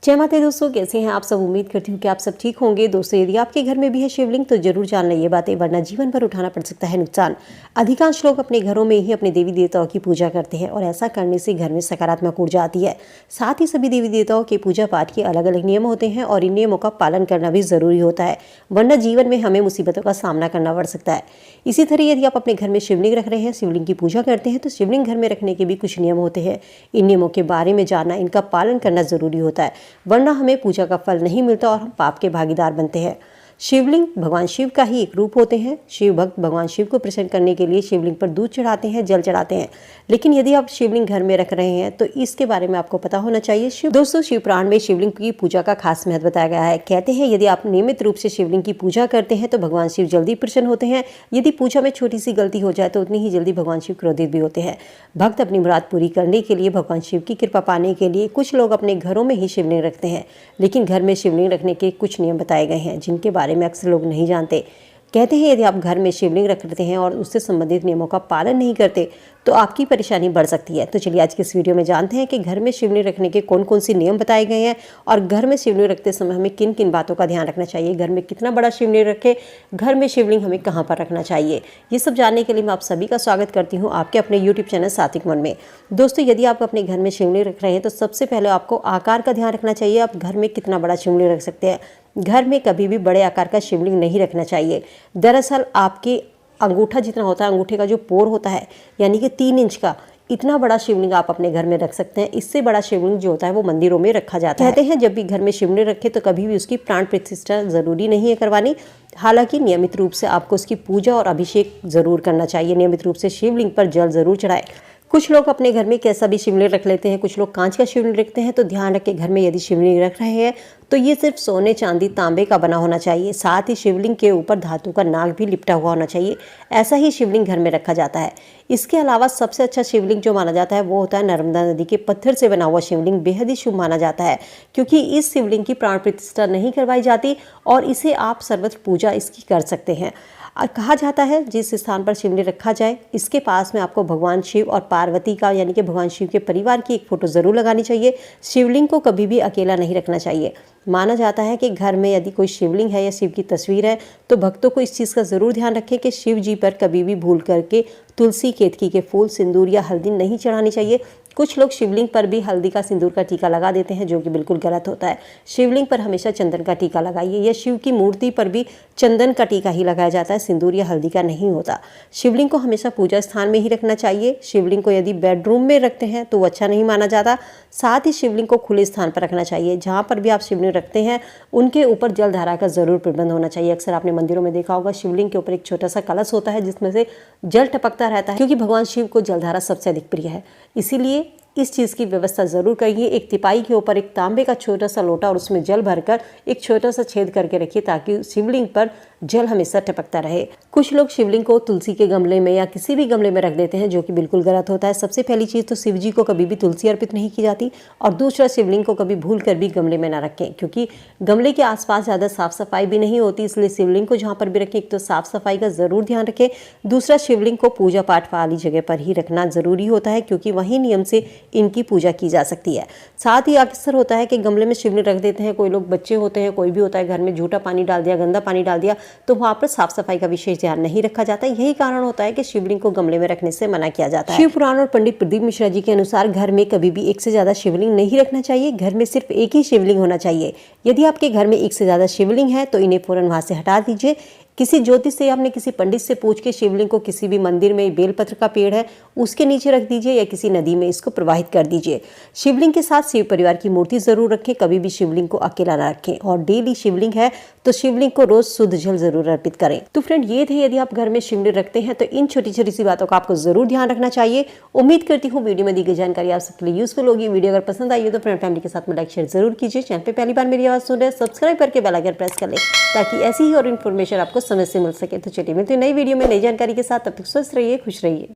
जय माता दी दोस्तों, कैसे हैं आप सब। उम्मीद करती हूँ कि आप सब ठीक होंगे। दोस्तों, यदि आपके घर में भी है शिवलिंग तो जरूर जान लें ये बातें, वरना जीवन भर उठाना पड़ सकता है नुकसान। अधिकांश लोग अपने घरों में ही अपने देवी देवताओं की पूजा करते हैं और ऐसा करने से घर में सकारात्मक ऊर्जा आती है। साथ ही सभी देवी देवताओं के पूजा पाठ के अलग अलग नियम होते हैं और इन नियमों का पालन करना भी जरूरी होता है, वरना जीवन में हमें मुसीबतों का सामना करना पड़ सकता है। इसी तरह यदि आप अपने घर में शिवलिंग रख रहे हैं, शिवलिंग की पूजा करते हैं, तो शिवलिंग घर में रखने के भी कुछ नियम होते हैं। इन नियमों के बारे में जानना, इनका पालन करना जरूरी होता है, वरना हमें पूजा का फल नहीं मिलता और हम पाप के भागीदार बनते हैं। शिवलिंग भगवान शिव का ही एक रूप होते हैं। शिव भक्त भगवान शिव को प्रसन्न करने के लिए शिवलिंग पर दूध चढ़ाते हैं, जल चढ़ाते हैं। लेकिन यदि आप शिवलिंग घर में रख रहे हैं तो इसके बारे में आपको पता होना चाहिए। दोस्तों, शिव पुराण में शिवलिंग की पूजा का खास महत्व बताया गया है। कहते हैं यदि आप नियमित रूप से शिवलिंग की पूजा करते हैं तो भगवान शिव जल्दी प्रसन्न होते हैं। यदि पूजा में छोटी सी गलती हो जाए तो उतनी ही जल्दी भगवान शिव क्रोधित भी होते हैं। भक्त अपनी मुराद पूरी करने के लिए, भगवान शिव की कृपा पाने के लिए कुछ लोग अपने घरों में ही शिवलिंग रखते हैं। लेकिन घर में शिवलिंग रखने के कुछ नियम बताए गए हैं जिनके बारे में अक्सर लोग नहीं जानते। कहते हैं यदि आप घर में शिवलिंग रखते हैं और उससे संबंधित नियमों का पालन नहीं करते तो आपकी परेशानी बढ़ सकती है। तो चलिए आज के इस वीडियो में जानते हैं कि घर में शिवलिंग रखने के कौन कौन से नियम बताए गए हैं और घर में शिवलिंग रखते समय हमें किन किन बातों का ध्यान रखना चाहिए। घर में कितना बड़ा शिवलिंग रखें, घर में शिवलिंग हमें कहाँ पर रखना चाहिए, ये सब जानने के लिए मैं आप सभी का स्वागत करती हूँ आपके अपने यूट्यूब चैनल सात्विक मन में। दोस्तों, यदि आप अपने घर में शिवलिंग रख रहे हैं तो सबसे पहले आपको आकार का ध्यान रखना चाहिए। आप घर में कितना बड़ा शिवलिंग रख सकते हैं। घर में कभी भी बड़े आकार का शिवलिंग नहीं रखना चाहिए। दरअसल आपके अंगूठा जितना होता है, अंगूठे का जो पोर होता है यानी कि 3 इंच का, इतना बड़ा शिवलिंग आप अपने घर में रख सकते हैं। इससे बड़ा शिवलिंग जो होता है वो मंदिरों में रखा जाता है। कहते हैं जब भी घर में शिवलिंग रखे तो कभी भी उसकी प्राण प्रतिष्ठा जरूरी नहीं है करवानी। हालांकि नियमित रूप से आपको उसकी पूजा और अभिषेक जरूर करना चाहिए। नियमित रूप से शिवलिंग पर जल जरूर चढ़ाए। कुछ लोग अपने घर में कैसा भी शिवलिंग रख लेते हैं, कुछ लोग कांच का शिवलिंग रखते हैं। तो ध्यान रखें, घर में यदि शिवलिंग रख रहे हैं तो ये सिर्फ सोने, चांदी, तांबे का बना होना चाहिए। साथ ही शिवलिंग के ऊपर धातु का नाग भी लिपटा हुआ होना चाहिए। ऐसा ही शिवलिंग घर में रखा जाता है। इसके अलावा सबसे अच्छा शिवलिंग जो माना जाता है वो होता है नर्मदा नदी के पत्थर से बना हुआ शिवलिंग। बेहद ही शुभ माना जाता है क्योंकि इस शिवलिंग की प्राण प्रतिष्ठा नहीं करवाई जाती और इसे आप सर्वत्र पूजा इसकी कर सकते हैं। कहा जाता है जिस स्थान पर शिवलिंग रखा जाए इसके पास में आपको भगवान शिव और पार्वती का यानी कि भगवान शिव के परिवार की एक फोटो जरूर लगानी चाहिए। शिवलिंग को कभी भी अकेला नहीं रखना चाहिए। माना जाता है कि घर में यदि कोई शिवलिंग है या शिव की तस्वीर है तो भक्तों को इस चीज़ का ज़रूर ध्यान रखें कि शिव जी पर कभी भी भूल करके तुलसी, केतकी के फूल, सिंदूर या हल्दी नहीं चढ़ानी चाहिए। कुछ लोग शिवलिंग पर भी हल्दी का, सिंदूर का टीका लगा देते हैं जो कि बिल्कुल गलत होता है। शिवलिंग पर हमेशा चंदन का टीका लगाइए या शिव की मूर्ति पर भी चंदन का टीका ही लगाया जाता है, सिंदूर या हल्दी का नहीं होता। शिवलिंग को हमेशा पूजा स्थान में ही रखना चाहिए। शिवलिंग को यदि बेडरूम में रखते हैं तो वो अच्छा नहीं माना जाता। साथ ही शिवलिंग को खुले स्थान पर रखना चाहिए। जहाँ पर भी आप शिवलिंग रखते हैं उनके ऊपर जलधारा का जरूर प्रबंध होना चाहिए। अक्सर आपने मंदिरों में देखा होगा शिवलिंग के ऊपर एक छोटा सा कलश होता है जिसमें से जल टपकता रहता है, क्योंकि भगवान शिव को जलधारा सबसे अधिक प्रिय है। इसीलिए इस चीज़ की व्यवस्था जरूर करिए। एक तिपाई के ऊपर एक तांबे का छोटा सा लोटा और उसमें जल भरकर एक छोटा सा छेद करके रखिए ताकि शिवलिंग पर जल हमेशा टपकता रहे। कुछ लोग शिवलिंग को तुलसी के गमले में या किसी भी गमले में रख देते हैं जो कि बिल्कुल गलत होता है। सबसे पहली चीज़ तो शिव जी को कभी भी तुलसी अर्पित नहीं की जाती और दूसरा शिवलिंग को कभी भूल कर भी गमले में ना रखें, क्योंकि गमले के आसपास ज़्यादा साफ सफाई भी नहीं होती। इसलिए शिवलिंग को जहाँ पर भी रखें एक तो साफ सफाई का जरूर ध्यान रखें। दूसरा, शिवलिंग को पूजा पाठ वाली जगह पर ही रखना जरूरी होता है क्योंकि वही नियम से इनकी पूजा की जा सकती है। साथ ही अक्सर होता है कि गमले में शिवलिंग रख देते हैं, कोई लोग बच्चे होते हैं, कोई भी होता है, घर में झूठा पानी डाल दिया, गंदा पानी डाल दिया, तो वहाँ पर साफ सफाई का विशेष ध्यान नहीं रखा जाता। यही कारण होता है कि शिवलिंग को गमले में रखने से मना किया जाता है। शिव पुराण और पंडित प्रदीप मिश्रा जी के अनुसार घर में कभी भी एक से ज्यादा शिवलिंग नहीं रखना चाहिए। घर में सिर्फ एक ही शिवलिंग होना चाहिए। यदि आपके घर में एक से ज्यादा शिवलिंग है तो इन्हें फौरन वहां से हटा दीजिए। किसी ज्योतिष से, आपने किसी पंडित से पूछ के शिवलिंग को किसी भी मंदिर में, बेलपत्र का पेड़ है उसके नीचे रख दीजिए या किसी नदी में इसको प्रवाहित कर दीजिए। शिवलिंग के साथ शिव परिवार की मूर्ति जरूर रखें। कभी भी शिवलिंग को अकेला ना रखें और डेली शिवलिंग है तो शिवलिंग को रोज शुद्ध जल जरूर अर्पित करें। तो फ्रेंड, ये थे यदि आप घर में शिवलिंग रखते हैं तो इन छोटी छोटी सी बातों का आपको जरूर ध्यान रखना चाहिए। उम्मीद करती हूँ वीडियो में दी गई जानकारी आप सबके लिए यूजफुल होगी। वीडियो अगर पसंद आई हो तो फ्रेंड फैमिली के साथ में लाइक शेयर जरूर कीजिए। चैनल पे पहली बार मेरी आवाज सुन रहे हैं, सब्सक्राइब करके बेल आइकन प्रेस कर ले ताकि ऐसी ही और इन्फॉर्मेशन आपको समय से मिल सके। तो चलिए मिलते हैं नई वीडियो में नई जानकारी के साथ। तब तक स्वस्थ रहिए, खुश रहिए।